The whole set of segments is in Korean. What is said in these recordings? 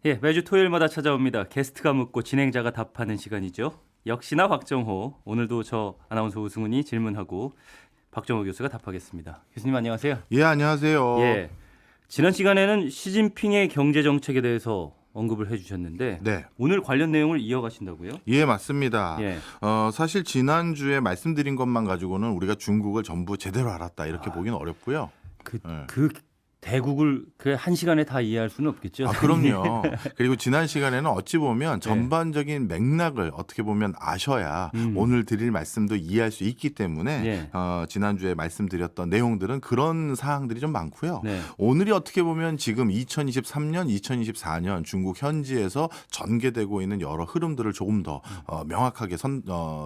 예, 매주 토요일마다 찾아옵니다. 게스트가 묻고 진행자가 답하는 시간이죠. 역시나 박정호. 오늘도 저 아나운서 우승훈이 질문하고 박정호 교수가 답하겠습니다. 교수님 안녕하세요. 예, 안녕하세요. 예, 지난 시간에는 시진핑의 경제 정책에 대해서 언급을 해주셨는데 네. 오늘 관련 내용을 이어가신다고요? 예, 맞습니다. 예. 사실 지난주에 말씀드린 것만 가지고는 우리가 중국을 전부 제대로 알았다 이렇게 보기는 어렵고요. 그 대국을 그 한 시간에 다 이해할 수는 없겠죠. 그럼요. 그리고 지난 시간에는 어찌 보면 전반적인 맥락을 어떻게 보면 아셔야 오늘 드릴 말씀도 이해할 수 있기 때문에 예. 지난주에 말씀드렸던 내용들은 그런 사항들이 좀 많고요. 네. 오늘이 어떻게 보면 지금 2023년, 2024년 중국 현지에서 전개되고 있는 여러 흐름들을 조금 더 명확하게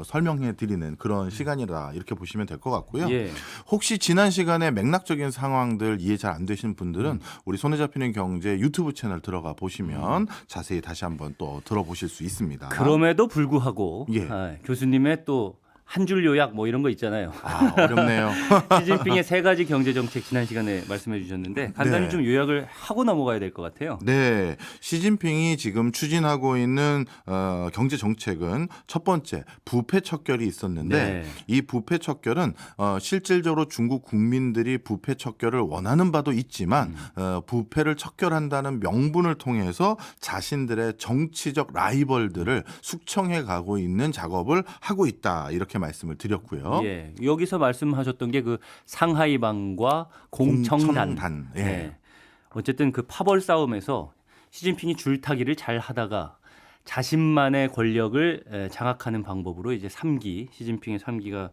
설명해 드리는 그런 시간이라 이렇게 보시면 될 것 같고요. 예. 혹시 지난 시간에 맥락적인 상황들 이해 잘 안 되시는 분들은 우리 손에 잡히는 경제 유튜브 채널 들어가 보시면 자세히 다시 한번 또 들어보실 수 있습니다. 그럼에도 불구하고 예. 교수님의 또 한 줄 요약 뭐 이런 거 있잖아요. 어렵네요. 시진핑의 세 가지 경제 정책 지난 시간에 말씀해 주셨는데 간단히 네. 좀 요약을 하고 넘어가야 될 것 같아요. 네, 시진핑이 지금 추진하고 있는 경제 정책은 첫 번째 부패 척결이 있었는데 네. 이 부패 척결은 실질적으로 중국 국민들이 부패 척결을 원하는 바도 있지만 부패를 척결한다는 명분을 통해서 자신들의 정치적 라이벌들을 숙청해 가고 있는 작업을 하고 있다 이렇게 말씀을 드렸고요. 예, 여기서 말씀하셨던 게 그 상하이방과 공청단. 예. 어쨌든 그 파벌 싸움에서 시진핑이 줄타기를 잘 하다가 자신만의 권력을 장악하는 방법으로 이제 3기 시진핑의 3기가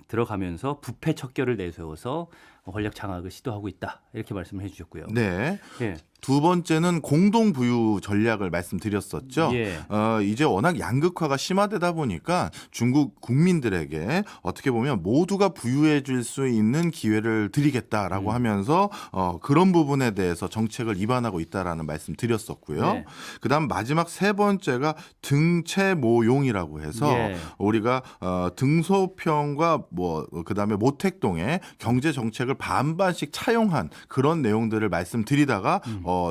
들어가면서 부패 척결을 내세워서 권력 장악을 시도하고 있다 이렇게 말씀을 해주셨고요. 네. 예. 두 번째는 공동 부유 전략을 말씀드렸었죠. 예. 이제 워낙 양극화가 심화되다 보니까 중국 국민들에게 어떻게 보면 모두가 부유해질 수 있는 기회를 드리겠다라고 하면서 그런 부분에 대해서 정책을 입안하고 있다라는 말씀 드렸었고요. 네. 그다음 마지막 세 번째가 등채모용이라고 해서 예. 우리가 등소평과 뭐 그다음에 모택동의 경제 정책을 반반씩 차용한 그런 내용들을 말씀드리다가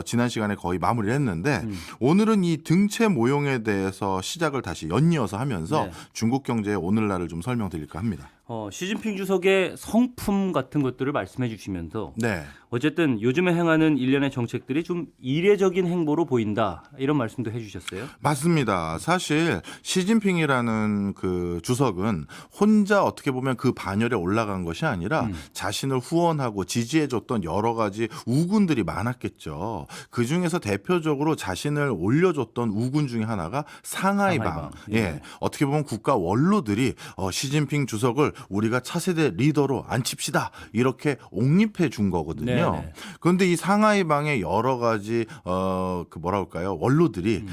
지난 시간에 거의 마무리를 했는데 오늘은 이 등채 모형에 대해서 시작을 다시 연이어서 하면서 네. 중국 경제의 오늘날을 좀 설명드릴까 합니다. 시진핑 주석의 성품 같은 것들을 말씀해 주시면서 네. 어쨌든 요즘에 행하는 일련의 정책들이 좀 이례적인 행보로 보인다 이런 말씀도 해주셨어요. 맞습니다. 사실 시진핑이라는 그 주석은 혼자 어떻게 보면 그 반열에 올라간 것이 아니라 자신을 후원하고 지지해줬던 여러 가지 우군들이 많았겠죠. 그 중에서 대표적으로 자신을 올려줬던 우군 중에 하나가 상하이방. 예. 어떻게 보면 국가 원로들이 시진핑 주석을 우리가 차세대 리더로 앉힙시다 이렇게 옹립해 준 거거든요. 네네. 그런데 이 상하이방의 여러 가지 그 뭐라 할까요 원로들이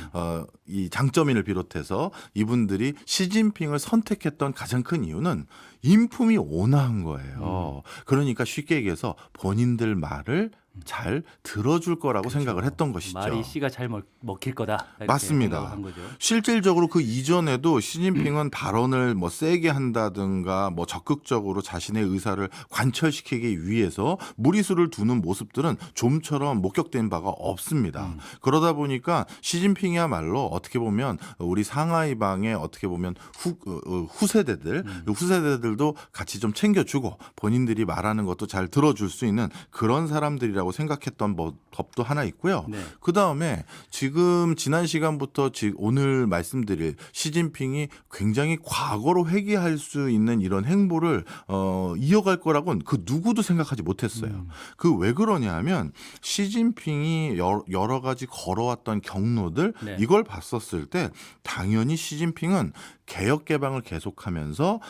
이 장점인을 비롯해서 이분들이 시진핑을 선택했던 가장 큰 이유는 인품이 온화한 거예요. 그러니까 쉽게 얘기해서 본인들 말을 잘 들어줄 거라고 생각을 했던 것이죠. 말이 씨가 잘 먹힐 거다. 이렇게 맞습니다. 생각을 한 거죠. 실질적으로 그 이전에도 시진핑은 발언을 뭐 세게 한다든가 뭐 적극적으로 자신의 의사를 관철시키기 위해서 무리수를 두는 모습들은 좀처럼 목격된 바가 없습니다. 그러다 보니까 시진핑이야말로 어떻게 보면 우리 상하이방의 어떻게 보면 후세대들도 같이 좀 챙겨주고 본인들이 말하는 것도 잘 들어줄 수 있는 그런 사람들이라고 생각했던 법도 하나 있고요. 네. 그 다음에 지금 지난 시간부터 오늘 말씀드릴 시진핑이 굉장히 과거로 회귀할 수 있는 이런 행보를 이어갈 거라고는 그 누구도 생각하지 못했어요. 그 왜 그러냐 하면 시진핑이 여러 가지 걸어왔던 경로들 네. 이걸 봤었을 때 당연히 시진핑은 개혁 개방을 계속하면서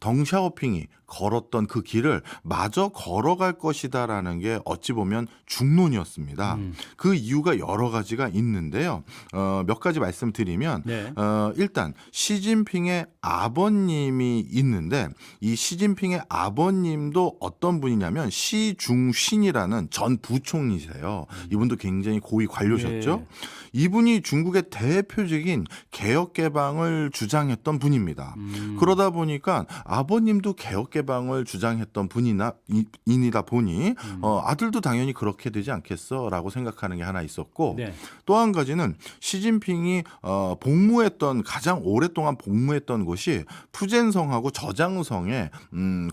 덩샤오핑이 걸었던 그 길을 마저 걸어갈 것이다라는 게 어찌 보면 중론이었습니다. 그 이유가 여러 가지가 있는데요. 몇 가지 말씀드리면 네. 일단 시진핑의 아버님이 있는데 이 시진핑의 아버님도 어떤 분이냐면 시중신이라는 전 부총리세요. 이분도 굉장히 고위 관료셨죠. 예. 이분이 중국의 대표적인 개혁 개방을 주장했던 분입니다. 그러다 보니까 아버님도 개혁 개방을 주장했던 인이다 보니 아들도 당연히 그렇게 되지 않겠어라고 생각하는 게 하나 있었고 네. 또 한 가지는 시진핑이 복무했던 가장 오랫동안 복무했던 곳이 푸젠성하고 저장성의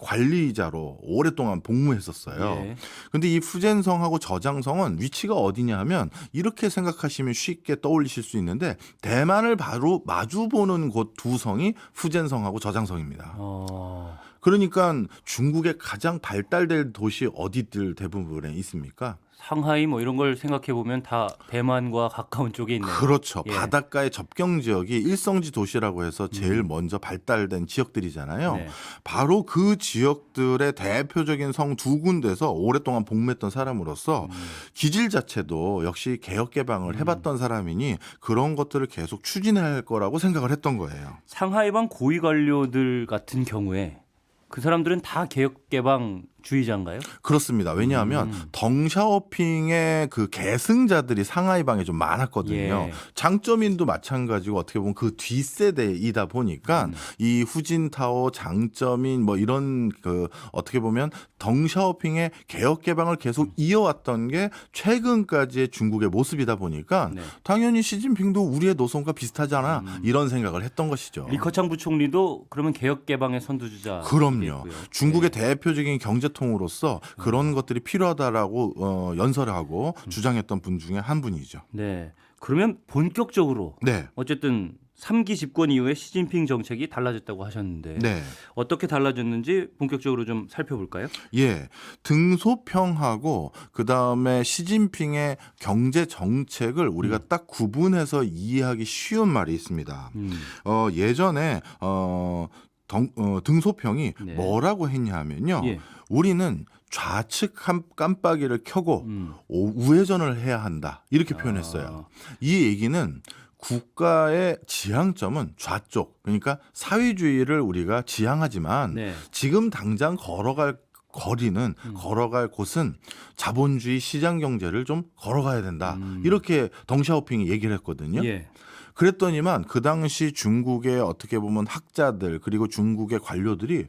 관리자로 오랫동안 복무했었어요. 예. 근데 이 푸젠성하고 저장성은 위치가 어디냐 하면 이렇게 생각하시면 쉽게 떠올리실 수 있는데 대만을 바로 마주보는 곳 두 성이 푸젠성하고 저장성입니다. 그러니까 중국의 가장 발달된 도시 어디들 대부분에 있습니까? 상하이 뭐 이런 걸 생각해 보면 다 대만과 가까운 쪽에 있네요. 그렇죠. 예. 바닷가의 접경 지역이 일성지 도시라고 해서 제일 먼저 발달된 지역들이잖아요. 네. 바로 그 지역들의 대표적인 성 두 군데서 오랫동안 복무했던 사람으로서 기질 자체도 역시 개혁 개방을 해봤던 사람이니 그런 것들을 계속 추진할 거라고 생각을 했던 거예요. 상하이방 고위 관료들 같은 경우에 그 사람들은 다 개혁 개방주의자인가요? 그렇습니다. 왜냐하면 덩샤오핑의 그 계승자들이 상하이방에 좀 많았거든요. 예. 장쩌민도 마찬가지고 어떻게 보면 그 뒷세대이다 보니까 이 후진타오, 장쩌민 뭐 이런 그 어떻게 보면 덩샤오핑의 개혁 개방을 계속 이어왔던 게 최근까지의 중국의 모습이다 보니까 네. 당연히 시진핑도 우리의 노선과 비슷하잖아 이런 생각을 했던 것이죠. 리커창 부총리도 그러면 개혁 개방의 선두주자. 그럼요. 중국의 대표적인 경제통으로서 그런 것들이 필요하다라고 연설하고 주장했던 분 중에 한 분이죠. 네. 그러면 본격적으로 네. 어쨌든 3기 집권 이후에 시진핑 정책이 달라졌다고 하셨는데 네. 어떻게 달라졌는지 본격적으로 좀 살펴볼까요? 예. 등소평하고 그다음에 시진핑의 경제 정책을 우리가 딱 구분해서 이해하기 쉬운 말이 있습니다. 예전에 등소평이 네. 뭐라고 했냐면요. 예. 우리는 좌측 깜빡이를 켜고 우회전을 해야 한다. 이렇게 표현했어요. 이 얘기는 국가의 지향점은 좌쪽, 그러니까 사회주의를 우리가 지향하지만 네. 지금 당장 걸어갈 곳은 자본주의 시장 경제를 좀 걸어가야 된다. 이렇게 덩샤오핑이 얘기를 했거든요. 예. 그랬더니만 그 당시 중국의 어떻게 보면 학자들 그리고 중국의 관료들이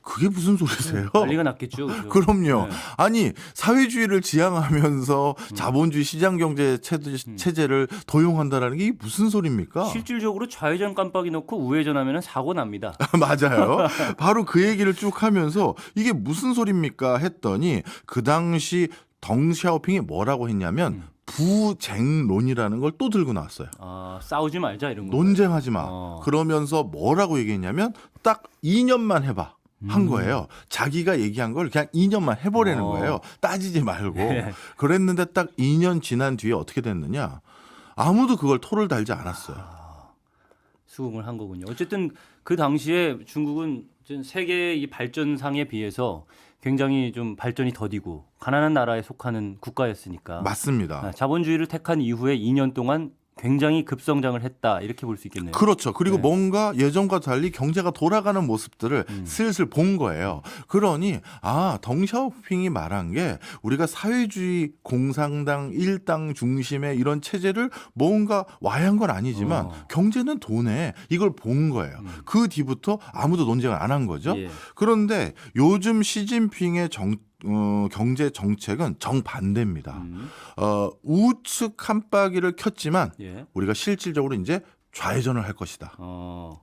그게 무슨 소리세요? 난리가 났겠죠. 그죠? 그럼요. 네. 아니 사회주의를 지향하면서 자본주의 시장 경제 체제를 도용한다라는 게 이게 무슨 소리입니까? 실질적으로 좌회전 깜빡이 넣고 우회전하면 사고 납니다. 맞아요. 바로 그 얘기를 쭉 하면서 이게 무슨 소리입니까 했더니 그 당시 덩샤오핑이 뭐라고 했냐면 부쟁론이라는 걸 또 들고 나왔어요. 아, 싸우지 말자 이런 거. 논쟁하지 마. 그러면서 뭐라고 얘기했냐면 딱 2년만 해봐. 한 거예요. 자기가 얘기한 걸 그냥 2년만 해보라는 거예요. 따지지 말고. 네. 그랬는데 딱 2년 지난 뒤에 어떻게 됐느냐. 아무도 그걸 토를 달지 않았어요. 수긍을 한 거군요. 어쨌든 그 당시에 중국은 세계의 이 발전상에 비해서 굉장히 좀 발전이 더디고 가난한 나라에 속하는 국가였으니까. 맞습니다. 자본주의를 택한 이후에 2년 동안 굉장히 급성장을 했다 이렇게 볼 수 있겠네요. 그렇죠. 그리고 네. 뭔가 예전과 달리 경제가 돌아가는 모습들을 슬슬 본 거예요. 그러니 덩샤오핑이 말한 게 우리가 사회주의 공산당 일당 중심의 이런 체제를 뭔가 와야 한 건 아니지만 경제는 돈에 이걸 본 거예요. 그 뒤부터 아무도 논쟁을 안 한 거죠. 예. 그런데 요즘 시진핑의 경제 정책은 정반대입니다. 우측 깜빡이를 켰지만 예. 우리가 실질적으로 이제 좌회전을 할 것이다.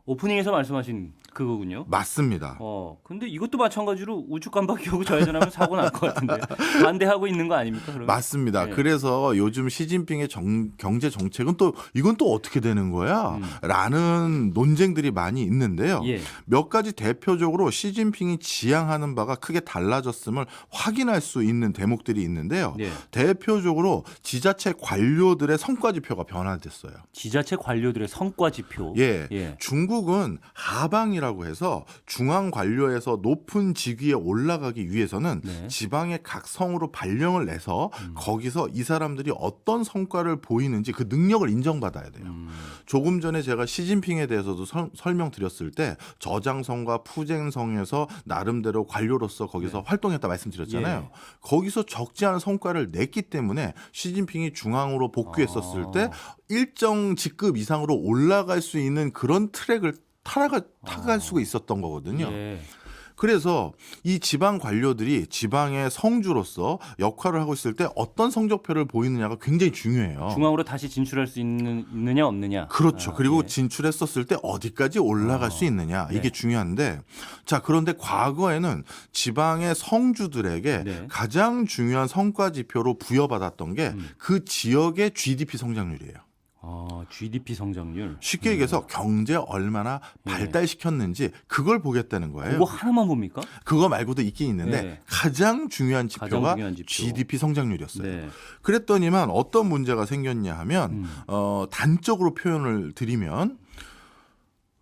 오프닝에서 말씀하신 그거군요. 맞습니다. 근데 이것도 마찬가지로 우측 깜빡이하고 좌회전하면 사고 날 것 같은데 반대하고 있는 거 아닙니까? 그러면? 맞습니다. 네. 그래서 요즘 시진핑의 경제 정책은 또 이건 또 어떻게 되는 거야? 라는 논쟁들이 많이 있는데요. 예. 몇 가지 대표적으로 시진핑이 지향하는 바가 크게 달라졌음을 확인할 수 있는 대목들이 있는데요. 네. 대표적으로 지자체 관료들의 성과 지표가 변화됐어요. 지자체 관료들의 성과 지표. 예. 중국은 하방이라고 해서 중앙 관료에서 높은 직위에 올라가기 위해서는 네. 지방의 각 성으로 발령을 내서 거기서 이 사람들이 어떤 성과를 보이는지 그 능력을 인정받아야 돼요. 조금 전에 제가 시진핑에 대해서도 설명드렸을 때 저장성과 푸젠성에서 나름대로 관료로서 거기서 활동했다 말씀드렸잖아요. 예. 거기서 적지 않은 성과를 냈기 때문에 시진핑이 중앙으로 복귀했었을 때 일정 직급 이상으로 올라갈 수 있는 그런 트랙을 타갈 수가 있었던 거거든요. 예. 그래서 이 지방 관료들이 지방의 성주로서 역할을 하고 있을 때 어떤 성적표를 보이느냐가 굉장히 중요해요. 중앙으로 다시 진출할 수 있느냐 없느냐. 그렇죠. 그리고 예. 진출했었을 때 어디까지 올라갈 수 있느냐 네. 이게 중요한데 자 그런데 과거에는 지방의 성주들에게 네. 가장 중요한 성과 지표로 부여받았던 게 그 지역의 GDP 성장률이에요. GDP 성장률. 쉽게 얘기해서 경제 얼마나 네. 발달시켰는지 그걸 보겠다는 거예요. 그거 하나만 봅니까? 그거 말고도 있긴 있는데 네. 가장 중요한 지표가 가장 중요한 지표. GDP 성장률이었어요. 네. 그랬더니만 어떤 문제가 생겼냐 하면 단적으로 표현을 드리면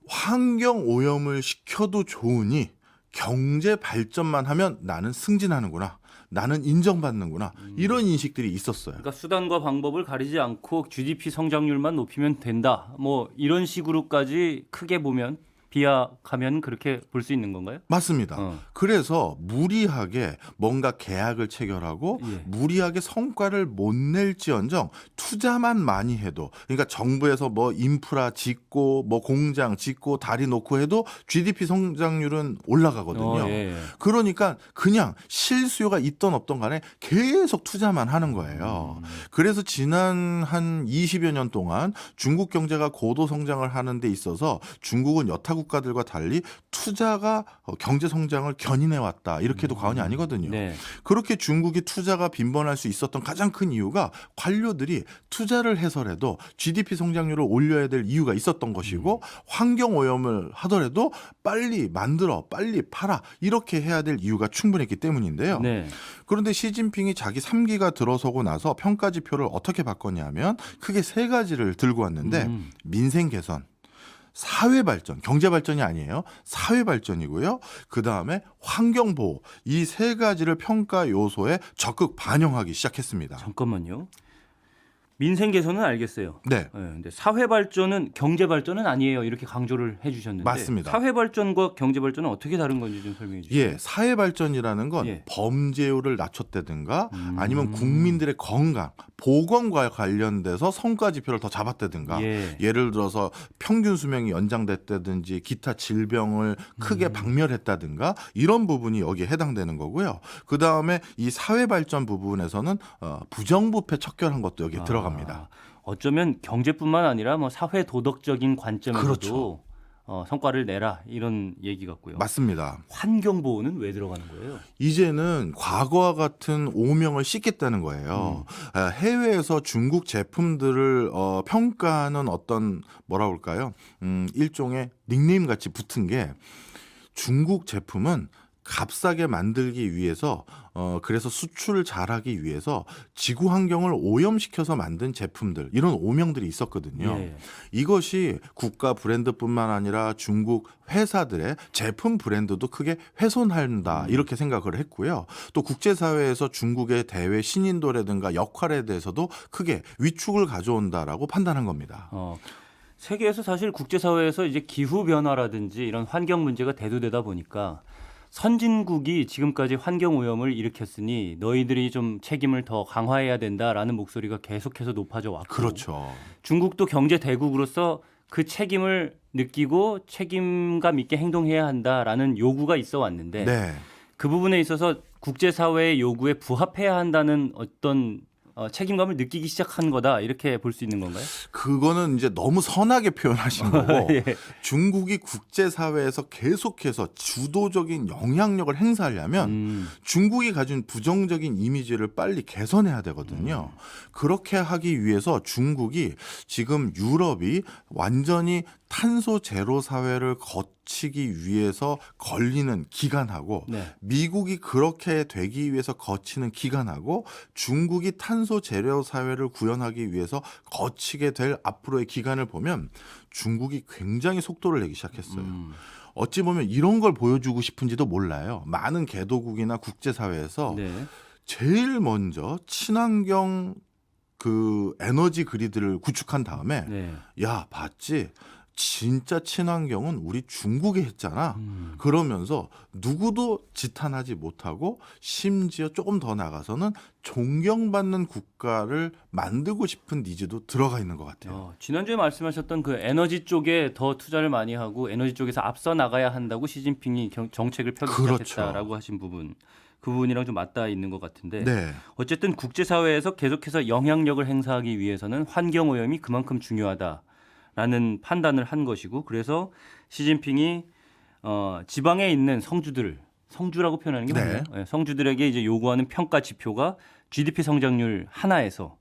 환경 오염을 시켜도 좋으니 경제 발전만 하면 나는 승진하는구나. 나는 인정받는구나. 이런 인식들이 있었어요. 그러니까 수단과 방법을 가리지 않고 GDP 성장률만 높이면 된다. 뭐 이런 식으로까지 크게 보면 비약하면 그렇게 볼 수 있는 건가요? 맞습니다. 그래서 무리하게 뭔가 계약을 체결하고 예. 무리하게 성과를 못 낼지언정 투자만 많이 해도 그러니까 정부에서 뭐 인프라 짓고 뭐 공장 짓고 다리 놓고 해도 GDP 성장률은 올라가거든요. 예. 그러니까 그냥 실수요가 있던 없던 간에 계속 투자만 하는 거예요. 그래서 지난 한 20여 년 동안 중국 경제가 고도 성장을 하는 데 있어서 중국은 여타 국가들과 달리 투자가 경제 성장을 견인해 왔다. 이렇게 해도 과언이 아니거든요. 네. 그렇게 중국이 투자가 빈번할 수 있었던 가장 큰 이유가 관료들이 투자를 해서라도 GDP 성장률을 올려야 될 이유가 있었던 것이고 환경 오염을 하더라도 빨리 만들어 빨리 팔아 이렇게 해야 될 이유가 충분했기 때문인데요. 네. 그런데 시진핑이 자기 3기가 들어서고 나서 평가 지표를 어떻게 바꿨냐면 크게 세 가지를 들고 왔는데 민생 개선, 사회 발전, 경제 발전이 아니에요. 사회 발전이고요. 그다음에 환경 보호. 이 세 가지를 평가 요소에 적극 반영하기 시작했습니다. 잠깐만요. 민생 개선은 알겠어요. 네. 근데 사회 발전은 경제 발전은 아니에요. 이렇게 강조를 해주셨는데 맞습니다. 사회 발전과 경제 발전은 어떻게 다른 건지 좀 설명해 주시죠. 예, 사회 발전이라는 건 예. 범죄율을 낮췄다든가 아니면 국민들의 건강, 보건과 관련돼서 성과 지표를 더 잡았다든가 예. 예를 들어서 평균 수명이 연장됐다든지 기타 질병을 크게 박멸했다든가 이런 부분이 여기에 해당되는 거고요. 그다음에 이 사회 발전 부분에서는 부정부패 척결한 것도 여기에 들어갑니다. 어쩌면 경제뿐만 아니라 뭐 사회 도덕적인 관점에서도 그렇죠. 성과를 내라 이런 얘기 같고요. 맞습니다. 환경 보호는 왜 들어가는 거예요? 이제는 과거와 같은 오명을 씻겠다는 거예요. 해외에서 중국 제품들을 평가하는 어떤 뭐라 그럴까요? 일종의 닉네임 같이 붙은 게 중국 제품은 값싸게 만들기 위해서 그래서 수출을 잘하기 위해서 지구 환경을 오염시켜서 만든 제품들 이런 오명들이 있었거든요. 예. 이것이 국가 브랜드뿐만 아니라 중국 회사들의 제품 브랜드도 크게 훼손한다 이렇게 생각을 했고요. 또 국제사회에서 중국의 대외 신인도라든가 역할에 대해서도 크게 위축을 가져온다라고 판단한 겁니다. 세계에서 사실 국제사회에서 이제 기후 변화라든지 이런 환경 문제가 대두되다 보니까 선진국이 지금까지 환경 오염을 일으켰으니 너희들이 좀 책임을 더 강화해야 된다라는 목소리가 계속해서 높아져 왔고 그렇죠. 중국도 경제 대국으로서 그 책임을 느끼고 책임감 있게 행동해야 한다라는 요구가 있어 왔는데 네. 그 부분에 있어서 국제사회의 요구에 부합해야 한다는 어떤 책임감을 느끼기 시작한 거다 이렇게 볼 수 있는 건가요? 그거는 이제 너무 선하게 표현하신 거고 예. 중국이 국제사회에서 계속해서 주도적인 영향력을 행사하려면 중국이 가진 부정적인 이미지를 빨리 개선해야 되거든요. 그렇게 하기 위해서 중국이 지금 유럽이 완전히 탄소 제로 사회를 거치기 위해서 걸리는 기간하고 네. 미국이 그렇게 되기 위해서 거치는 기간하고 중국이 탄소 제로 사회를 구현하기 위해서 거치게 될 앞으로의 기간을 보면 중국이 굉장히 속도를 내기 시작했어요. 어찌 보면 이런 걸 보여주고 싶은지도 몰라요. 많은 개도국이나 국제사회에서 네. 제일 먼저 친환경 그 에너지 그리드를 구축한 다음에 네. 야 봤지 진짜 친환경은 우리 중국이 했잖아. 그러면서 누구도 지탄하지 못하고 심지어 조금 더 나가서는 존경받는 국가를 만들고 싶은 니즈도 들어가 있는 것 같아요. 지난주에 말씀하셨던 그 에너지 쪽에 더 투자를 많이 하고 에너지 쪽에서 앞서 나가야 한다고 시진핑이 정책을 펴기 그렇죠. 시작했다라고 하신 부분. 그 부분이랑 좀 맞닿아 있는 것 같은데 네. 어쨌든 국제사회에서 계속해서 영향력을 행사하기 위해서는 환경오염이 그만큼 중요하다라는 판단을 한 것이고 그래서 시진핑이 지방에 있는 성주라고 표현하는 게 네. 맞나요? 네, 성주들에게 이제 요구하는 평가 지표가 GDP 성장률 하나에서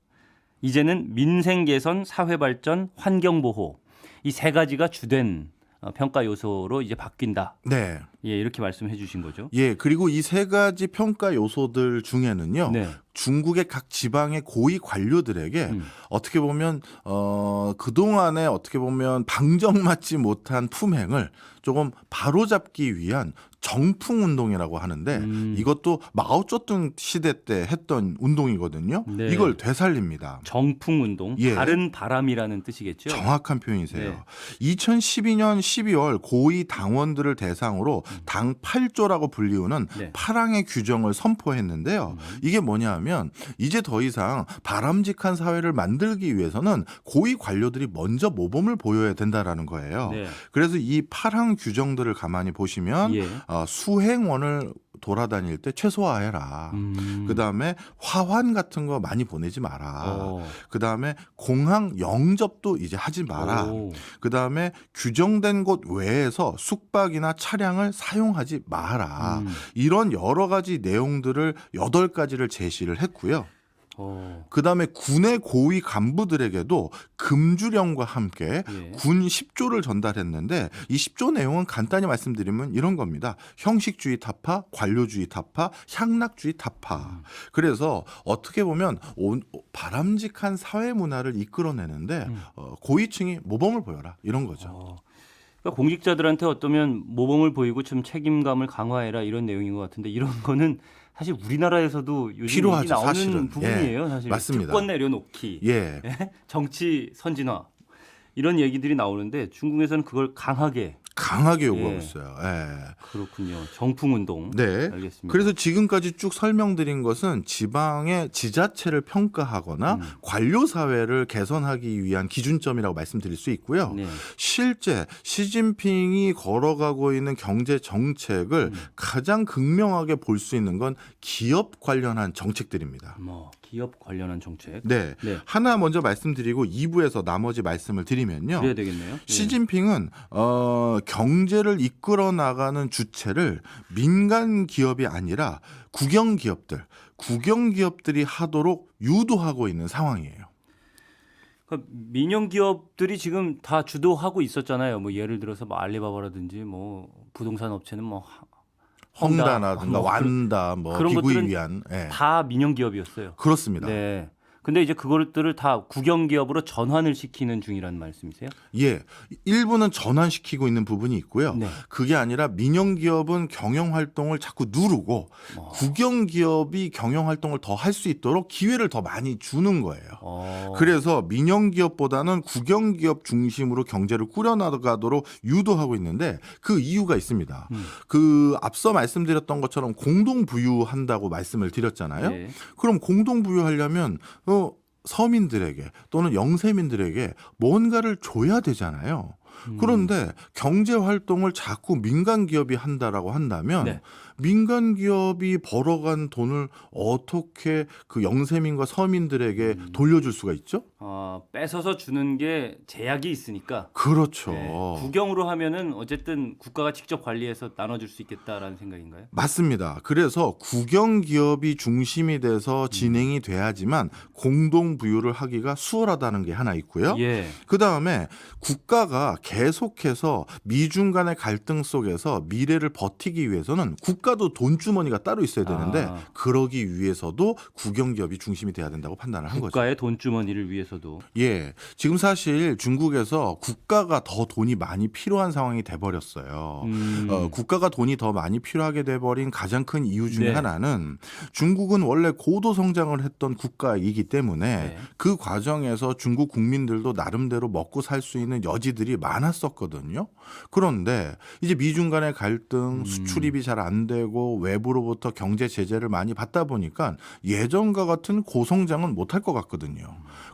이제는 민생 개선, 사회 발전, 환경 보호 이 세 가지가 주된 평가 요소로 이제 바뀐다. 네. 예, 이렇게 말씀해 주신 거죠. 예, 그리고 이 세 가지 평가 요소들 중에는요. 네. 중국의 각 지방의 고위 관료들에게 어떻게 보면 그동안에 어떻게 보면 방정맞지 못한 품행을 조금 바로잡기 위한 정풍 운동이라고 하는데 이것도 마오쩌둥 시대 때 했던 운동이거든요. 네. 이걸 되살립니다. 정풍 운동, 예. 다른 바람이라는 뜻이겠죠. 정확한 표현이세요. 네. 2012년 12월 고위 당원들을 대상으로 당 8조라고 불리우는 네. 파랑의 규정을 선포했는데요. 이게 뭐냐면 이제 더 이상 바람직한 사회를 만들기 위해서는 고위 관료들이 먼저 모범을 보여야 된다라는 거예요. 네. 그래서 이 파랑 규정들을 가만히 보시면 예. 수행원을 돌아다닐 때 최소화해라. 그다음에 화환 같은 거 많이 보내지 마라. 그다음에 공항 영접도 이제 하지 마라. 그다음에 규정된 곳 외에서 숙박이나 차량을 사용하지 마라. 이런 여러 가지 내용들을 8가지를 제시를 했고요. 그다음에 군의 고위 간부들에게도 금주령과 함께 예. 군 10조를 전달했는데 이 10조 내용은 간단히 말씀드리면 이런 겁니다. 형식주의 타파, 관료주의 타파, 향락주의 타파. 그래서 어떻게 보면 바람직한 사회 문화를 이끌어내는데 고위층이 모범을 보여라 이런 거죠. 그러니까 공직자들한테 어떠면 모범을 보이고 좀 책임감을 강화해라 이런 내용인 것 같은데 이런 거는 사실 우리나라에서도 요즘 필요하죠, 얘기 나오는 사실은. 부분이에요. 예, 사실 맞습니다. 특권 내려놓기, 예. 정치 선진화 이런 얘기들이 나오는데 중국에서는 그걸 강하게 요구하고 예. 있어요. 예. 그렇군요. 정풍 운동. 네. 알겠습니다. 그래서 지금까지 쭉 설명드린 것은 지방의 지자체를 평가하거나 관료 사회를 개선하기 위한 기준점이라고 말씀드릴 수 있고요. 네. 실제 시진핑이 걸어가고 있는 경제 정책을 가장 극명하게 볼 수 있는 건 기업 관련한 정책들입니다. 기업 관련한 정책. 네. 네. 하나 먼저 말씀드리고 2부에서 나머지 말씀을 드리면요. 그래야 되겠네요. 시진핑은 경제를 이끌어 나가는 주체를 민간 기업이 아니라 국영 기업들이 하도록 유도하고 있는 상황이에요. 그러니까 민영 기업들이 지금 다 주도하고 있었잖아요. 뭐 예를 들어서 뭐 알리바바라든지 뭐 부동산 업체는 뭐 헝다라든가 뭐 완다, 뭐 그런 비구이 것들은 위한, 예. 다 민영 기업이었어요. 그렇습니다. 네. 근데 이제 그것들을 다 국영 기업으로 전환을 시키는 중이라는 말씀이세요? 예, 일부는 전환시키고 있는 부분이 있고요. 네. 그게 아니라 민영 기업은 경영 활동을 자꾸 누르고 국영 기업이 경영 활동을 더 할 수 있도록 기회를 더 많이 주는 거예요. 그래서 민영 기업보다는 국영 기업 중심으로 경제를 꾸려나가도록 유도하고 있는데 그 이유가 있습니다. 그 앞서 말씀드렸던 것처럼 공동 부유한다고 말씀을 드렸잖아요. 네. 그럼 공동 부유하려면 서민들에게 또는 영세민들에게 뭔가를 줘야 되잖아요. 그런데 경제 활동을 자꾸 민간 기업이 한다라고 한다면 네. 민간 기업이 벌어간 돈을 어떻게 그 영세민과 서민들에게 돌려줄 수가 있죠? 뺏어서 주는 게 제약이 있으니까. 그렇죠. 네. 국영으로 하면은 어쨌든 국가가 직접 관리해서 나눠줄 수 있겠다라는 생각인가요? 맞습니다. 그래서 국영 기업이 중심이 돼서 진행이 돼야지만 공동 부유를 하기가 수월하다는 게 하나 있고요. 예. 그 다음에 국가가 계속해서 미중 간의 갈등 속에서 미래를 버티기 위해서는 국가도 돈주머니가 따로 있어야 되는데 그러기 위해서도 국영기업이 중심이 돼야 된다고 판단을 한 거죠. 국가의 돈주머니를 위해서도. 예, 지금 사실 중국에서 국가가 더 돈이 많이 필요한 상황이 돼버렸어요. 국가가 돈이 더 많이 필요하게 돼버린 가장 큰 이유 중에 네. 하나는 중국은 원래 고도 성장을 했던 국가이기 때문에 네. 그 과정에서 중국 국민들도 나름대로 먹고 살 수 있는 여지들이 많았었거든요. 그런데 이제 미중 간의 갈등, 수출입이 잘 안 되고 외부로부터 경제 제재를 많이 받다 보니까 예전과 같은 고성장은 못할 것 같거든요.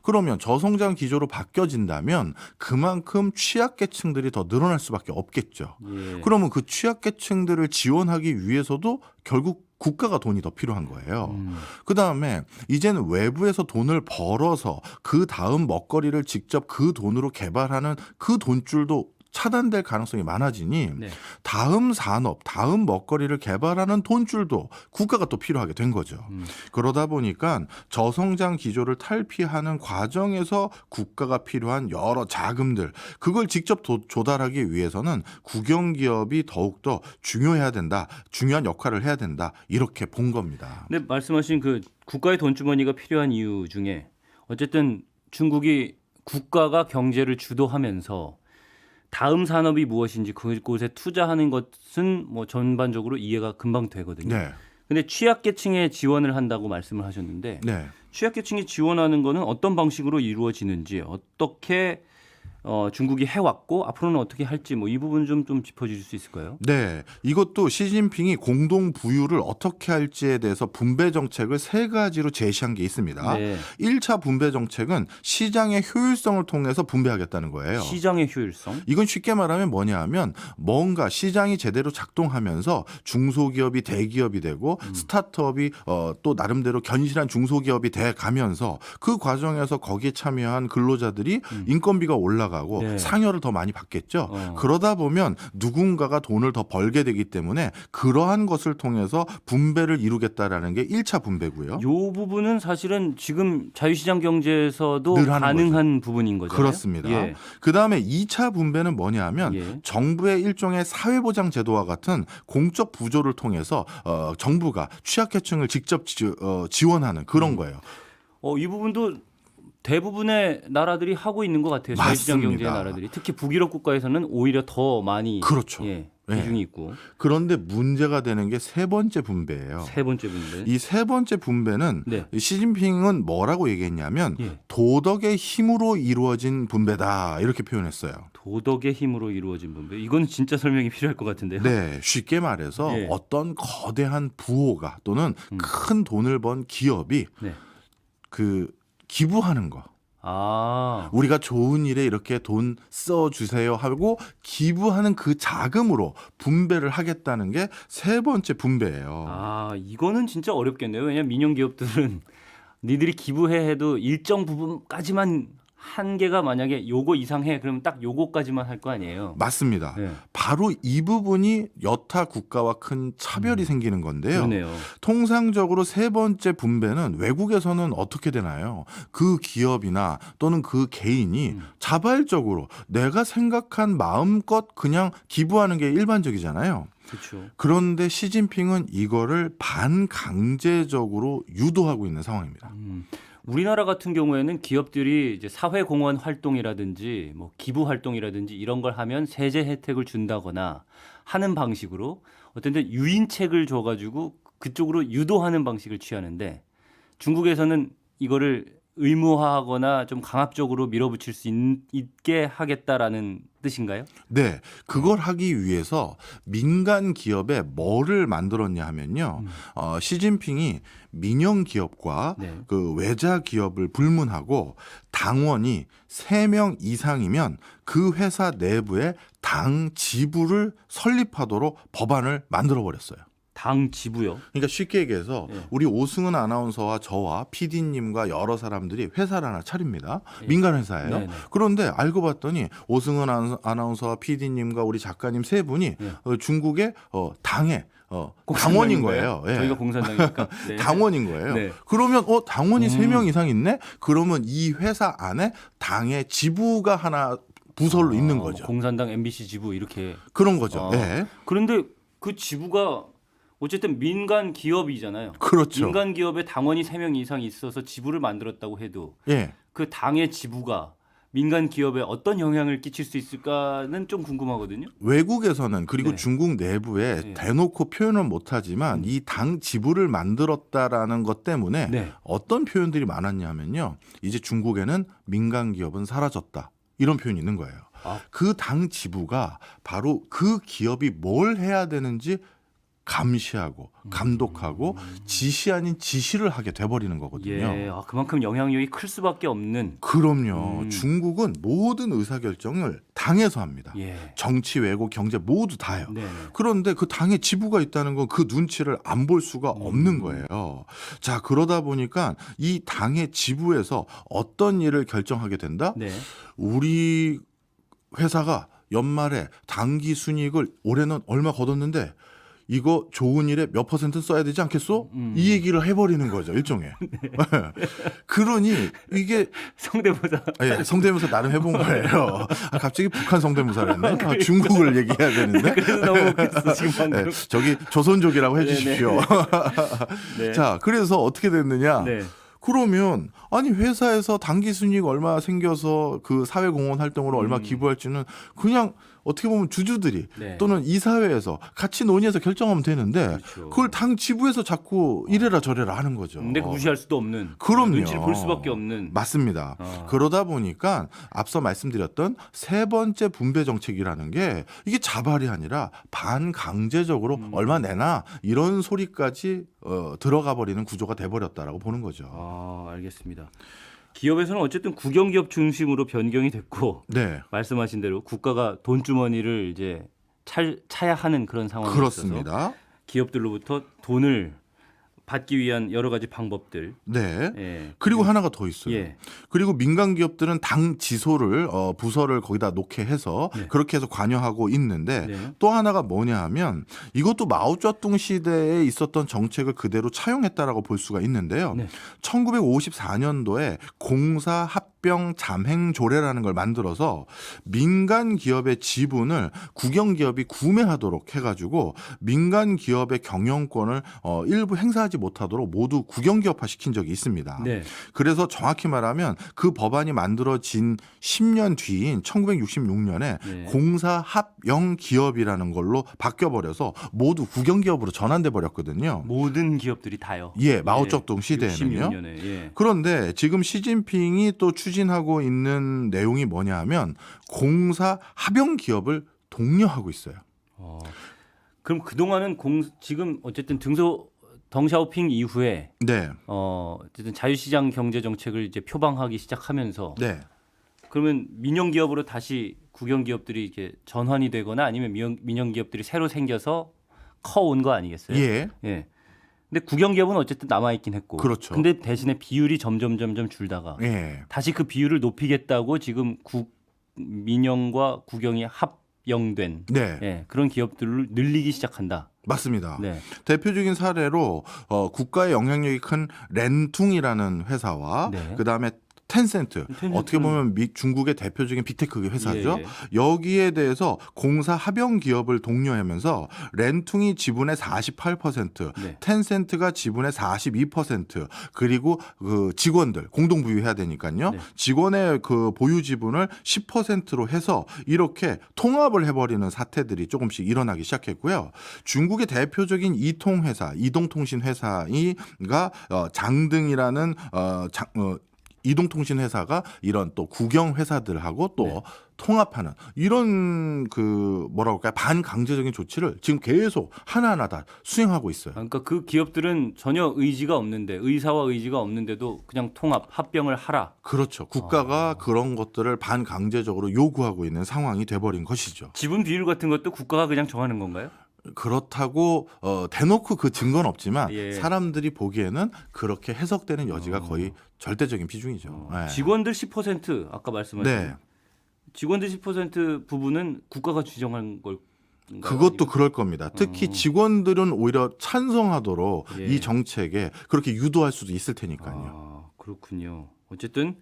그러면 저성장 기조로 바뀌어진다면 그만큼 취약계층들이 더 늘어날 수밖에 없겠죠. 예. 그러면 그 취약계층들을 지원하기 위해서도 결국 국가가 돈이 더 필요한 거예요. 그다음에 이제는 외부에서 돈을 벌어서 그 다음 먹거리를 직접 그 돈으로 개발하는 그 돈줄도 차단될 가능성이 많아지니 네. 다음 산업, 다음 먹거리를 개발하는 돈줄도 국가가 또 필요하게 된 거죠. 그러다 보니까 저성장 기조를 탈피하는 과정에서 국가가 필요한 여러 자금들, 그걸 직접 조달하기 위해서는 국영기업이 더욱더 중요해야 된다, 중요한 역할을 해야 된다, 이렇게 본 겁니다. 근데 말씀하신 그 국가의 돈주머니가 필요한 이유 중에 어쨌든 중국이 국가가 경제를 주도하면서 다음 산업이 무엇인지 그곳에 투자하는 것은 뭐 전반적으로 이해가 금방 되거든요. 네. 근데 취약계층에 지원을 한다고 말씀을 하셨는데 네. 취약계층이 지원하는 거는 어떤 방식으로 이루어지는지 어떻게 중국이 해왔고 앞으로는 어떻게 할지 뭐 이 부분 좀 짚어주실 수 있을까요? 네, 이것도 시진핑이 공동 부유를 어떻게 할지에 대해서 분배 정책을 세 가지로 제시한 게 있습니다. 네. 1차 분배 정책은 시장의 효율성을 통해서 분배하겠다는 거예요. 시장의 효율성. 이건 쉽게 말하면 뭐냐 하면 뭔가 시장이 제대로 작동하면서 중소기업이 대기업이 되고 스타트업이 또 나름대로 견실한 중소기업이 돼 가면서 그 과정에서 거기에 참여한 근로자들이 인건비가 올라가고 네. 상여를 더 많이 받겠죠. 그러다 보면 누군가가 돈을 더 벌게 되기 때문에 그러한 것을 통해서 분배를 이루겠다라는 게 1차 분배고요. 이 부분은 사실은 지금 자유시장 경제에서도 늘 하는 가능한 부분인 거잖아요. 그렇습니다. 예. 그다음에 2차 분배는 뭐냐 하면 예. 정부의 일종의 사회보장 제도와 같은 공적 부조를 통해서 정부가 취약계층을 직접 지원하는 그런 거예요. 이 부분도 대부분의 나라들이 하고 있는 것 같아요. 자유시장 맞습니다. 경제의 나라들이. 특히 북유럽 국가에서는 오히려 더 많이 그렇죠. 비중이 있고. 그런데 문제가 되는 게 세 번째 분배예요. 세 번째 분들. 이 세 번째 분배는 네. 시진핑은 뭐라고 얘기했냐면 예. 도덕의 힘으로 이루어진 분배다 이렇게 표현했어요. 도덕의 힘으로 이루어진 분배. 이건 진짜 설명이 필요할 것 같은데요. 네, 쉽게 말해서 예. 어떤 거대한 부호가 또는 큰 돈을 번 기업이 네. 그 기부하는 거. 아, 우리가 좋은 일에 이렇게 돈 써주세요 하고 기부하는 그 자금으로 분배를 하겠다는 게 세 번째 분배예요. 이거는 진짜 어렵겠네요. 왜냐하면 민영 기업들은 니들이 기부해 해도 일정 부분까지만 한계가 만약에 요거 이상 해 그러면 딱 요거까지만 할 거 아니에요. 맞습니다. 네. 바로 이 부분이 여타 국가와 큰 차별이 생기는 건데요. 그러네요. 통상적으로 세 번째 분배는 외국에서는 어떻게 되나요? 그 기업이나 또는 그 개인이 자발적으로 내가 생각한 마음껏 그냥 기부하는 게 일반적이잖아요. 그렇죠. 그런데 시진핑은 이거를 반강제적으로 유도하고 있는 상황입니다. 우리나라 같은 경우에는 기업들이 이제 사회공헌 활동이라든지 뭐 기부 활동이라든지 이런 걸 하면 세제 혜택을 준다거나 하는 방식으로 어떤 데 유인책을 줘가지고 그쪽으로 유도하는 방식을 취하는데 중국에서는 이거를 의무화하거나 좀 강압적으로 밀어붙일 수 있게 하겠다라는 뜻인가요? 네, 그걸 하기 위해서 민간 기업에 뭐를 만들었냐 하면요, 시진핑이 민영 기업과 네. 그 외자 기업을 불문하고 당원이 3명 이상이면 그 회사 내부에 당 지부를 설립하도록 법안을 만들어 버렸어요. 당 지부요. 그러니까 쉽게 얘기해서 예. 우리 오승은 아나운서와 저와 PD님과 여러 사람들이 회사를 하나 차립니다. 예. 민간 회사예요. 네네. 그런데 알고 봤더니 오승은 아나운서와 PD님과 우리 작가님 세 분이 예. 중국의 당의 당원인 거예요. 예. 저희가 공산당이니까. 네. 당원인 거예요. 네. 그러면 당원이 3명 이상 있네? 그러면 이 회사 안에 당의 지부가 하나 부설로 있는 거죠. 공산당 MBC 지부 이렇게. 그런 거죠. 예. 그런데 그 지부가 어쨌든 민간 기업이잖아요. 그렇죠. 민간 기업에 당원이 3명 이상 있어서 지부를 만들었다고 해도 예. 그 당의 지부가 민간 기업에 어떤 영향을 끼칠 수 있을까는 좀 궁금하거든요. 외국에서는 그리고 네. 중국 내부에 네. 대놓고 표현은 못하지만 이 당 지부를 만들었다라는 것 때문에 네. 어떤 표현들이 많았냐면요. 이제 중국에는 민간 기업은 사라졌다. 이런 표현이 있는 거예요. 아. 그 당 지부가 바로 그 기업이 뭘 해야 되는지 감시하고 감독하고 지시 아닌 지시를 하게 돼버리는 거거든요. 예, 그만큼 영향력이 클 수밖에 없는. 그럼요. 중국은 모든 의사결정을 당에서 합니다. 예. 정치, 외고, 경제 모두 다요. 네. 그런데 그 당에 지부가 있다는 건 그 눈치를 안 볼 수가 없는 거예요. 자, 그러다 보니까 이 당의 지부에서 어떤 일을 결정하게 된다? 네. 우리 회사가 연말에 당기 순이익을 올해는 얼마 거뒀는데 이거 좋은 일에 몇 퍼센트 써야 되지 않겠소? 이 얘기를 해버리는 거죠, 일종의. 그러니 이게 성대모사. 예, 성대모사 나름 해본 거예요. 갑자기 북한 성대모사를 했네. 중국을 얘기해야 되는데. 그래서 너무 웃겼어 지금 방금. 예, 저기 조선족이라고 해주십시오. 네. 자, 그래서 어떻게 됐느냐? 네. 그러면 아니 회사에서 당기 순이익 얼마 생겨서 그 사회공헌 활동으로 얼마 기부할지는 그냥 어떻게 보면 주주들이 네. 또는 이사회에서 같이 논의해서 결정하면 되는데 그렇죠. 그걸 당 지부에서 자꾸 이래라 저래라 하는 거죠. 근데 무시할 수도 없는. 그럼요. 눈치를 볼 수밖에 없는. 맞습니다. 아. 그러다 보니까 앞서 말씀드렸던 세 번째 분배 정책이라는 게 이게 자발이 아니라 반강제적으로 얼마 내나 이런 소리까지 들어가 버리는 구조가 돼버렸다라고 보는 거죠. 알겠습니다. 기업에서는 어쨌든 국영기업 중심으로 변경이 됐고 네, 말씀하신 대로 국가가 돈주머니를 이제 차야 하는 그런 상황이 있어서 그렇습니다. 기업들로부터 돈을 받기 위한 여러 가지 방법들. 네. 예. 그리고 하나가 더 있어요. 예. 그리고 민간 기업들은 당 지소를 부서를 거기다 놓게 해서 네. 그렇게 해서 관여하고 있는데 네. 또 하나가 뭐냐 하면 이것도 마오쩌둥 시대에 있었던 정책을 그대로 차용했다라고 볼 수가 있는데요. 네. 1954년도에 공사 합병 잠행 조례라는 걸 만들어서 민간 기업의 지분을 국영 기업이 구매하도록 해가지고 민간 기업의 경영권을 일부 행사하지 못하도록 모두 국영기업화 시킨 적이 있습니다. 네. 그래서 정확히 말하면 그 법안이 만들어진 10년 뒤인 1966년에 네. 공사합영 기업이라는 걸로 바뀌어버려서 모두 국영기업으로 전환돼 버렸거든요. 모든 기업들이 다요. 예, 마오쩌둥 시대에는요. 66년에. 예. 그런데 지금 시진핑이 또 추진하고 있는 내용이 뭐냐 하면 공사합영 기업을 독려하고 있어요. 그럼 그동안은 지금 어쨌든 덩샤오핑 이후에 네. 어쨌든 자유시장 경제 정책을 이제 표방하기 시작하면서 네. 그러면 민영 기업으로 다시 국영 기업들이 이렇게 전환이 되거나 아니면 민영 기업들이 새로 생겨서 커온 거 아니겠어요? 예. 예. 근데 국영 기업은 어쨌든 남아 있긴 했고. 그렇죠. 근데 대신에 비율이 점점 줄다가 예. 다시 그 비율을 높이겠다고 지금 민영과 국영이 합영된 네. 예, 그런 기업들을 늘리기 시작한다. 맞습니다. 네. 대표적인 사례로 국가의 영향력이 큰 렌퉁이라는 회사와 네. 그다음에 텐센트, 어떻게 보면 중국의 대표적인 빅테크 회사죠. 예, 예. 여기에 대해서 공사 합영 기업을 독려하면서 렌퉁이 지분의 48%, 네. 텐센트가 지분의 42%, 그리고 그 직원들 공동 부유해야 되니까요. 네. 직원의 그 보유 지분을 10%로 해서 이렇게 통합을 해버리는 사태들이 조금씩 일어나기 시작했고요. 중국의 대표적인 이동통신 회사가 장등이라는 이동통신 회사가 이런 또 국영 회사들하고 또 네. 통합하는 이런 뭐라고 할까요? 반강제적인 조치를 지금 계속 하나하나 다 수행하고 있어요. 그러니까 그 기업들은 전혀 의지가 없는데 의사와 의지가 없는데도 그냥 통합 합병을 하라. 그렇죠. 국가가 그런 것들을 반강제적으로 요구하고 있는 상황이 돼버린 것이죠. 지분 비율 같은 것도 국가가 그냥 정하는 건가요? 그렇다고 대놓고 그 증거는 없지만 예. 사람들이 보기에는 그렇게 해석되는 여지가 거의 절대적인 비중이죠. 네. 직원들 10% 아까 말씀하신 네. 직원들 10% 부분은 국가가 지정한 걸. 그것도 그럴 겁니다. 특히 직원들은 오히려 찬성하도록 예. 이 정책에 그렇게 유도할 수도 있을 테니까요. 그렇군요. 어쨌든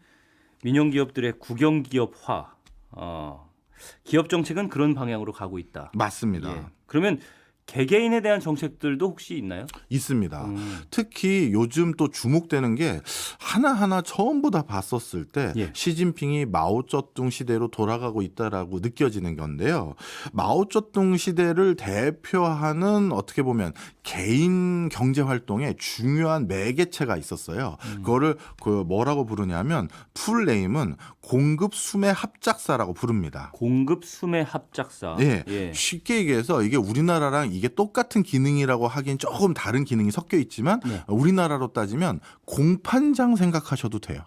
민영 기업들의 국영 기업화, 기업 정책은 그런 방향으로 가고 있다. 맞습니다. 예. 그러면 개개인에 대한 정책들도 혹시 있나요? 있습니다. 특히 요즘 또 주목되는 게 하나하나 전부 다 봤었을 때 예. 시진핑이 마오쩌둥 시대로 돌아가고 있다라고 느껴지는 건데요. 마오쩌둥 시대를 대표하는 어떻게 보면 개인 경제 활동에 중요한 매개체가 있었어요. 그거를 그 뭐라고 부르냐면 풀네임은 공급 수매 합작사라고 부릅니다. 공급 수매 합작사. 예. 예. 쉽게 얘기해서 이게 우리나라랑 이게 똑같은 기능이라고 하긴 조금 다른 기능이 섞여 있지만 네. 우리나라로 따지면 공판장 생각하셔도 돼요.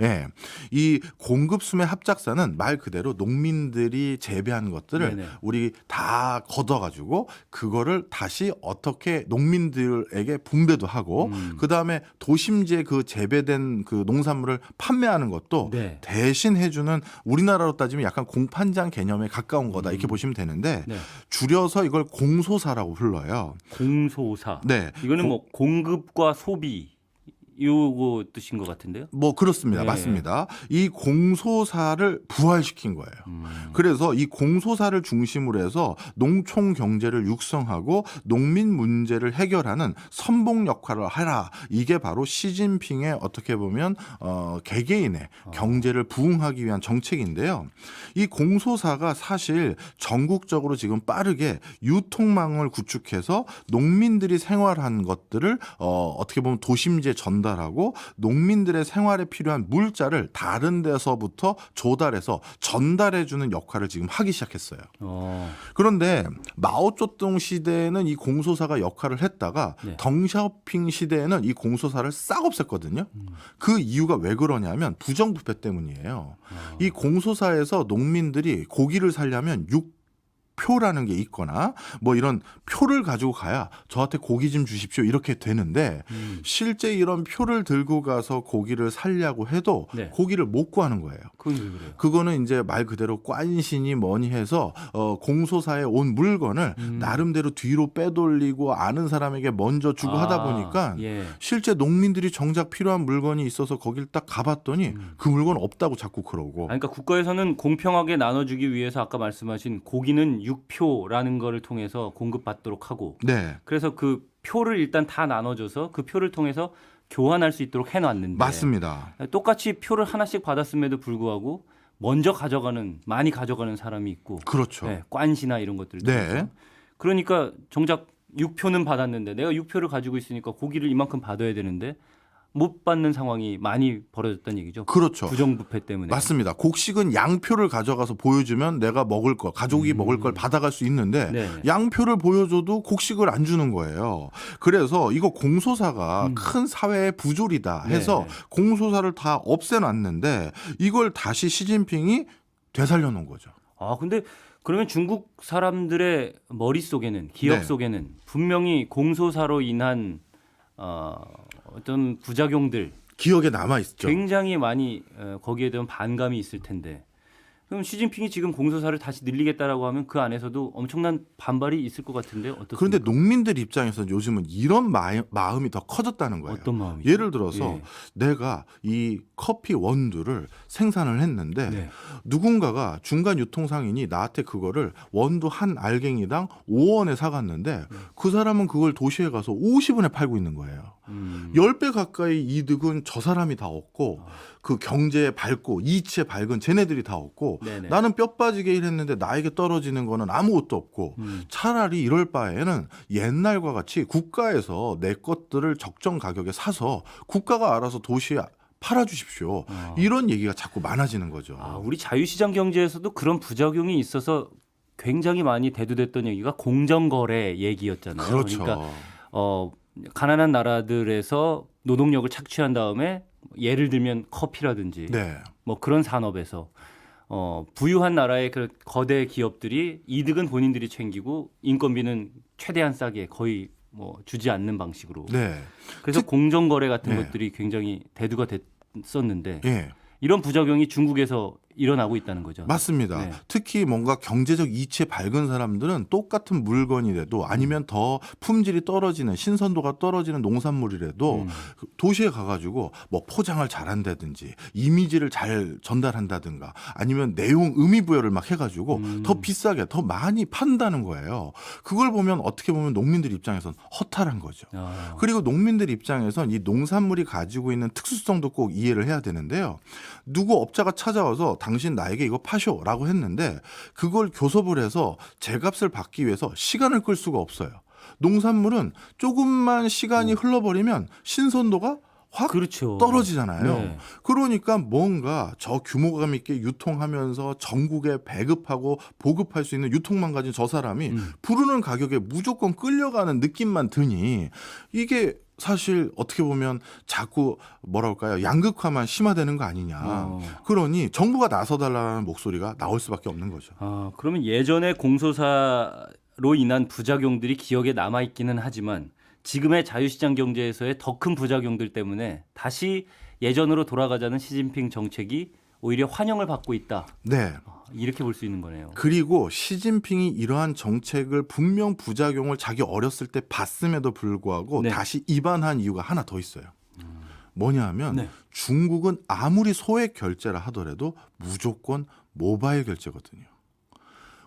예. 이 공급 수매 합작사는 말 그대로 농민들이 재배한 것들을 네네. 우리 다 걷어가지고 그거를 다시 어떻게 농민들에게 분배도 하고 그다음에 도심지에 그 재배된 그 농산물을 판매하는 것도 네. 대신 해주는 우리나라로 따지면 약간 공판장 개념에 가까운 거다 이렇게 보시면 되는데 네. 줄여서 이걸 공소사라고 불러요. 공소사. 네. 이거는 뭐 공급과 소비 요거 뜻인 것 같은데요. 뭐 그렇습니다. 네. 맞습니다. 이 공소사를 부활시킨 거예요. 그래서 이 공소사를 중심으로 해서 농촌 경제를 육성하고 농민 문제를 해결하는 선봉 역할을 하라. 이게 바로 시진핑의 어떻게 보면 개개인의 경제를 부흥하기 위한 정책인데요. 이 공소사가 사실 전국적으로 지금 빠르게 유통망을 구축해서 농민들이 생활한 것들을 어떻게 보면 도심지에 전달하고 농민들의 생활에 필요한 물자를 다른 데서부터 조달해서 전달해주는 역할을 지금 하기 시작했어요. 그런데 마오쩌둥 시대에는 이 공소사가 역할을 했다가 네. 덩샤오핑 시대에는 이 공소사를 싹 없앴거든요. 그 이유가 왜 그러냐면 부정부패 때문이에요. 이 공소사에서 농민들이 고기를 살려면 표라는 게 있거나 뭐 이런 표를 가지고 가야 저한테 고기 좀 주십시오 이렇게 되는데 실제 이런 표를 들고 가서 고기를 살려고 해도 네. 고기를 못 구하는 거예요. 그건 왜 그래요? 그거는 이제 말 그대로 꽌신이 뭐니 해서 공소사에 온 물건을 나름대로 뒤로 빼돌리고 아는 사람에게 먼저 주고 하다 보니까 예. 실제 농민들이 정작 필요한 물건이 있어서 거길 딱 가봤더니 그 물건 없다고 자꾸 그러고. 그러니까 국가에서는 공평하게 나눠주기 위해서 아까 말씀하신 고기는 6표라는 거를 통해서 공급받도록 하고 네. 그래서 그 표를 일단 다 나눠줘서 그 표를 통해서 교환할 수 있도록 해놨는데 맞습니다. 똑같이 표를 하나씩 받았음에도 불구하고 먼저 많이 가져가는 사람이 있고 그렇죠. 네, 꽌시나 이런 것들 네. 그러니까 정작 6표는 받았는데 내가 6표를 가지고 있으니까 고기를 이만큼 받아야 되는데 못 받는 상황이 많이 벌어졌다는 얘기죠. 그렇죠. 부정부패 때문에. 맞습니다. 곡식은 양표를 가져가서 보여주면 내가 먹을 거, 가족이 먹을 걸 받아갈 수 있는데 네. 양표를 보여줘도 곡식을 안 주는 거예요. 그래서 이거 공소사가 큰 사회의 부조리다 해서 네. 공소사를 다 없애놨는데 이걸 다시 시진핑이 되살려 놓은 거죠. 근데 그러면 중국 사람들의 머릿속에는 기억 네. 속에는 분명히 공소사로 인한 어떤 부작용들 기억에 남아 있죠. 굉장히 많이 거기에 대한 반감이 있을 텐데 그럼 시진핑이 지금 공소사를 다시 늘리겠다라고 하면 그 안에서도 엄청난 반발이 있을 것 같은데 어떻습니까? 그런데 농민들 입장에서는 요즘은 이런 마음이 더 커졌다는 거예요. 어떤 마음이죠? 예를 들어서 예. 내가 이 커피 원두를 생산을 했는데 네. 누군가가 중간 유통상인이 나한테 그거를 원두 한 알갱이당 5원에 사갔는데 그 사람은 그걸 도시에 가서 50원에 팔고 있는 거예요. 10배 가까이 이득은 저 사람이 다 얻고 그 경제에 밝고 이치에 밝은 쟤네들이 다 얻고 네네. 나는 뼈 빠지게 일했는데 나에게 떨어지는 거는 아무것도 없고 차라리 이럴 바에는 옛날과 같이 국가에서 내 것들을 적정 가격에 사서 국가가 알아서 도시에 팔아주십시오. 이런 얘기가 자꾸 많아지는 거죠. 우리 자유시장 경제에서도 그런 부작용이 있어서 굉장히 많이 대두됐던 얘기가 공정거래 얘기였잖아요. 그렇죠. 그러니까 가난한 나라들에서 노동력을 착취한 다음에 예를 들면 커피라든지 네. 뭐 그런 산업에서 부유한 나라의 그 거대 기업들이 이득은 본인들이 챙기고 인건비는 최대한 싸게 거의 뭐 주지 않는 방식으로. 네. 그래서 공정거래 같은 네. 것들이 굉장히 대두가 됐었는데 예. 이런 부작용이 중국에서 일어나고 있다는 거죠. 맞습니다. 네. 특히 뭔가 경제적 이치에 밝은 사람들은 똑같은 물건이라도 아니면 더 품질이 떨어지는 신선도가 떨어지는 농산물이라도 도시에 가가지고 뭐 포장을 잘한다든지 이미지를 잘 전달한다든가 아니면 내용 의미 부여를 막 해가지고 더 비싸게 더 많이 판다는 거예요. 그걸 보면 어떻게 보면 농민들 입장에선 허탈한 거죠. 아. 그리고 농민들 입장에선 이 농산물이 가지고 있는 특수성도 꼭 이해를 해야 되는데요. 누구 업자가 찾아와서 당신 나에게 이거 파쇼라고 했는데 그걸 교섭을 해서 제값을 받기 위해서 시간을 끌 수가 없어요. 농산물은 조금만 시간이 흘러버리면 신선도가 확 그렇죠. 떨어지잖아요. 네. 그러니까 뭔가 저 규모감 있게 유통하면서 전국에 배급하고 보급할 수 있는 유통망 가진 저 사람이 부르는 가격에 무조건 끌려가는 느낌만 드니 이게 사실 어떻게 보면 자꾸 뭐라 할까요? 양극화만 심화되는 거 아니냐. 그러니 정부가 나서달라는 목소리가 나올 수밖에 없는 거죠. 아, 그러면 예전에 공소사로 인한 부작용들이 기억에 남아 있기는 하지만 지금의 자유시장 경제에서의 더 큰 부작용들 때문에 다시 예전으로 돌아가자는 시진핑 정책이 오히려 환영을 받고 있다. 네. 이렇게 볼 수 있는 거네요. 그리고 시진핑이 이러한 정책을 분명 부작용을 자기 어렸을 때 봤음에도 불구하고 네. 다시 입안한 이유가 하나 더 있어요. 뭐냐 하면 네. 중국은 아무리 소액 결제를 하더라도 무조건 모바일 결제거든요.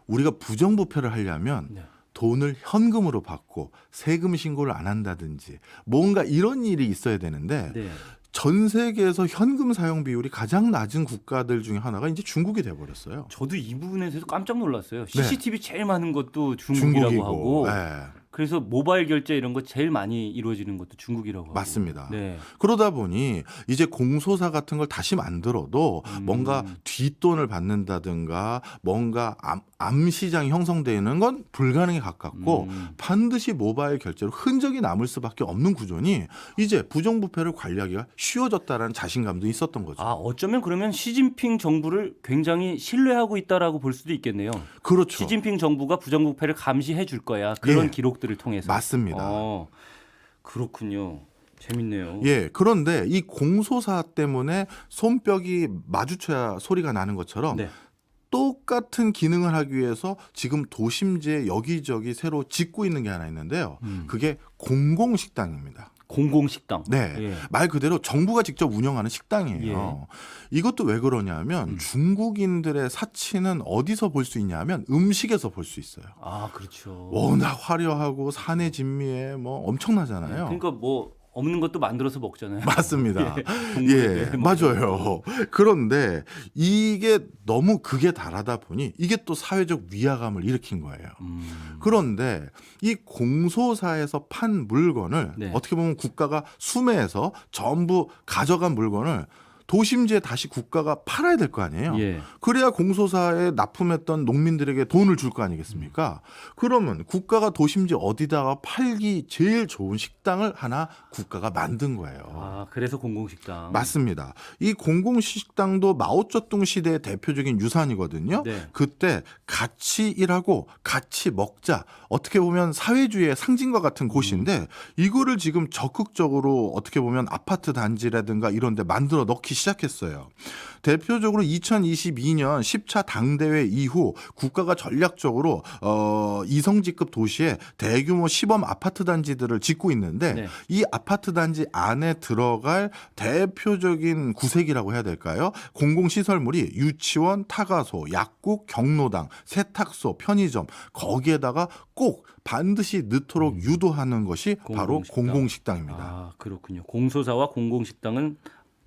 우리가 부정부패를 하려면 네. 돈을 현금으로 받고 세금 신고를 안 한다든지 뭔가 이런 일이 있어야 되는데 네. 전 세계에서 현금 사용 비율이 가장 낮은 국가들 중에 하나가 이제 중국이 돼버렸어요. 저도 이 부분에서 깜짝 놀랐어요. CCTV 제일 많은 것도 중국이라고 네. 중국이고, 하고 네. 그래서 모바일 결제 이런 거 제일 많이 이루어지는 것도 중국이라고 하고. 맞습니다. 네. 그러다 보니 이제 공소사 같은 걸 다시 만들어도 뭔가 뒷돈을 받는다든가 뭔가 암시장이 형성되는 건 불가능에 가깝고 반드시 모바일 결제로 흔적이 남을 수밖에 없는 구조니 이제 부정부패를 관리하기가 쉬워졌다라는 자신감도 있었던 거죠. 아, 어쩌면 그러면 시진핑 정부를 굉장히 신뢰하고 있다라고 볼 수도 있겠네요. 그렇죠. 시진핑 정부가 부정부패를 감시해 줄 거야. 그런 예. 기록들을 통해서. 맞습니다. 그렇군요. 재밌네요. 예, 그런데 이 공소사 때문에 손뼉이 마주쳐야 소리가 나는 것처럼 네. 똑같은 기능을 하기 위해서 지금 도심지에 여기저기 새로 짓고 있는 게 하나 있는데요. 그게 공공식당입니다. 공공식당. 네. 예. 말 그대로 정부가 직접 운영하는 식당이에요. 이것도 왜 그러냐면 중국인들의 사치는 어디서 볼 수 있냐면 음식에서 볼 수 있어요. 아, 그렇죠. 워낙 화려하고 산의 진미에 뭐 엄청나잖아요. 그러니까 뭐 없는 것도 만들어서 먹잖아요. 맞습니다. 동물에게 예, 맞아요. 그런데 이게 너무 극에 달하다 보니 이게 또 사회적 위화감을 일으킨 거예요. 그런데 이 공소사에서 판 물건을 네. 어떻게 보면 국가가 수매해서 전부 가져간 물건을 도심지에 다시 국가가 팔아야 될 거 아니에요. 예. 그래야 공소사에 납품했던 농민들에게 돈을 줄 거 아니겠습니까? 그러면 국가가 도심지 어디다가 팔기 제일 좋은 식당을 하나 국가가 만든 거예요. 아, 그래서 공공식당. 맞습니다. 이 공공식당도 마오쩌둥 시대의 대표적인 유산이거든요. 네. 그때 같이 일하고 같이 먹자. 어떻게 보면 사회주의의 상징과 같은 곳인데 이거를 지금 적극적으로 어떻게 보면 아파트 단지라든가 이런 데 만들어 넣기 시작했어요. 대표적으로 2022년 10차 당대회 이후 국가가 전략적으로 이성지급 도시에 대규모 시범 아파트 단지들을 짓고 있는데 네. 이 아파트 단지 안에 들어갈 대표적인 구색이라고 해야 될까요? 공공시설물이 유치원, 타가소, 약국, 경로당, 세탁소, 편의점 거기에다가 꼭 반드시 넣도록 유도하는 것이 바로 공공식당입니다. 아, 그렇군요. 공소사와 공공식당은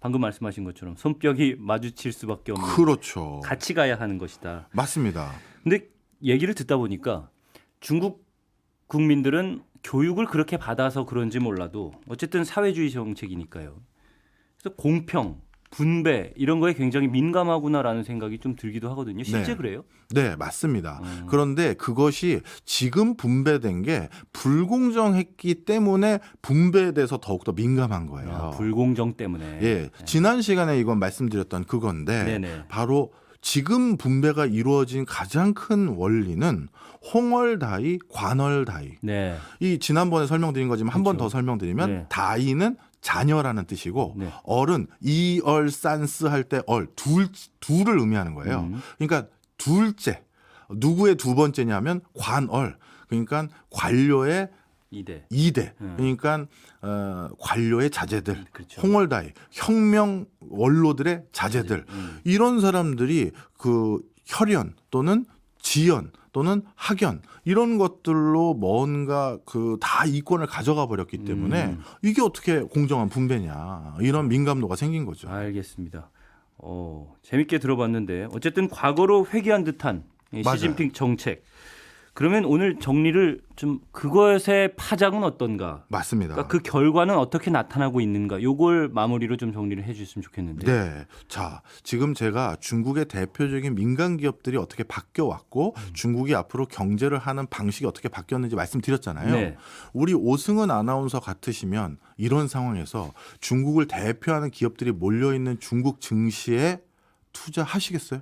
방금 말씀하신 것처럼 손뼉이 마주칠 수밖에 없는 그렇죠. 같이 가야 하는 것이다. 맞습니다. 근데 얘기를 듣다 보니까 중국 국민들은 교육을 그렇게 받아서 그런지 몰라도 어쨌든 사회주의 정책이니까요. 그래서 공평, 분배 이런 거에 굉장히 민감하구나라는 생각이 좀 들기도 하거든요. 실제 네. 그래요? 네, 맞습니다. 그런데 그것이 지금 분배된 게 불공정했기 때문에 분배에 대해서 더욱더 민감한 거예요. 아, 불공정 때문에. 예, 지난 시간에 이건 말씀드렸던 그건데 네네. 바로 지금 분배가 이루어진 가장 큰 원리는 홍얼다이, 관얼다이. 네. 이 지난번에 설명드린 거지만 한 번 더 그렇죠. 설명드리면 네. 다이는 자녀라는 뜻이고 네. 얼은 이얼산스 할 때 둘을 의미하는 거예요. 그러니까 둘째 누구의 두 번째냐면 관얼 그러니까 관료의 2대. 2대 그러니까 관료의 자제들 그렇죠. 홍월다이 혁명 원로들의 자제들 이런 사람들이 그 혈연 또는 지연 또는 학연 이런 것들로 뭔가 그 다 이권을 가져가 버렸기 때문에 이게 어떻게 공정한 분배냐 이런 민감도가 생긴 거죠. 알겠습니다. 재밌게 들어봤는데 어쨌든 과거로 회귀한 듯한 이 맞아요. 시진핑 정책. 그러면 오늘 정리를 좀 그것의 파장은 어떤가? 맞습니다. 그러니까 그 결과는 어떻게 나타나고 있는가? 요걸 마무리로 좀 정리를 해주셨으면 좋겠는데. 네. 자, 지금 제가 중국의 대표적인 민간 기업들이 어떻게 바뀌어 왔고 중국이 앞으로 경제를 하는 방식이 어떻게 바뀌었는지 말씀드렸잖아요. 네. 우리 오승은 아나운서 같으시면 이런 상황에서 중국을 대표하는 기업들이 몰려 있는 중국 증시에 투자하시겠어요?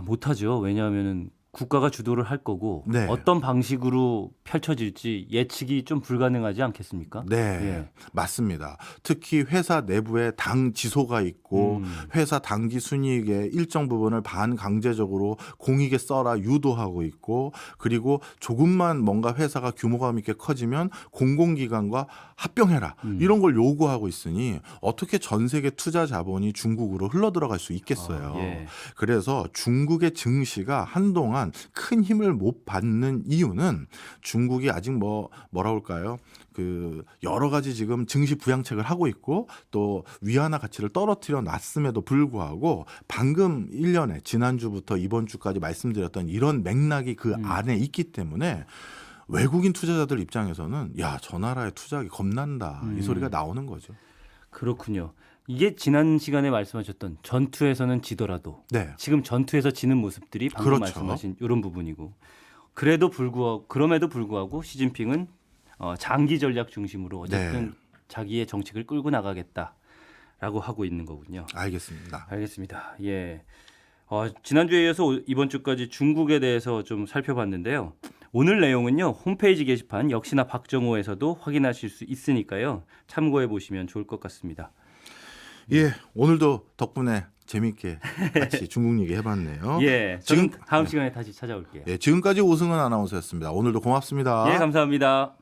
못하죠. 왜냐하면은 국가가 주도를 할 거고 네. 어떤 방식으로 펼쳐질지 예측이 좀 불가능하지 않겠습니까? 네, 예. 맞습니다. 특히 회사 내부에 당 지소가 있고 회사 당기 순이익의 일정 부분을 반강제적으로 공익에 써라 유도하고 있고 그리고 조금만 뭔가 회사가 규모감 있게 커지면 공공기관과 합병해라 이런 걸 요구하고 있으니 어떻게 전 세계 투자 자본이 중국으로 흘러들어갈 수 있겠어요. 예. 그래서 중국의 증시가 한동안 큰 힘을 못 받는 이유는 중국이 아직 뭐라 할까요? 그 여러 가지 지금 증시 부양책을 하고 있고 또 위안화 가치를 떨어뜨려 놨음에도 불구하고 방금 1년에 지난주부터 이번 주까지 말씀드렸던 이런 맥락이 그 안에 있기 때문에 외국인 투자자들 입장에서는 야, 저 나라에 투자하기 겁난다. 이 소리가 나오는 거죠. 그렇군요. 이게 지난 시간에 말씀하셨던 전투에서는 지더라도 네. 지금 전투에서 지는 모습들이 방금 그렇죠. 말씀하신 이런 부분이고 그럼에도 불구하고 시진핑은 장기 전략 중심으로 어쨌든 자기의 정책을 끌고 나가겠다라고 하고 있는 거군요. 알겠습니다. 알겠습니다. 예. 지난주에 이어서 이번 주까지 중국에 대해서 좀 살펴봤는데요. 오늘 내용은요. 홈페이지 게시판 역시나 박정호에서도 확인하실 수 있으니까요. 참고해 보시면 좋을 것 같습니다. 예, 오늘도 덕분에 재밌게 같이 중국 얘기 해봤네요. 예, 저는 다음 시간에 다시 찾아올게요. 예, 지금까지 오승은 아나운서였습니다. 오늘도 고맙습니다. 예, 감사합니다.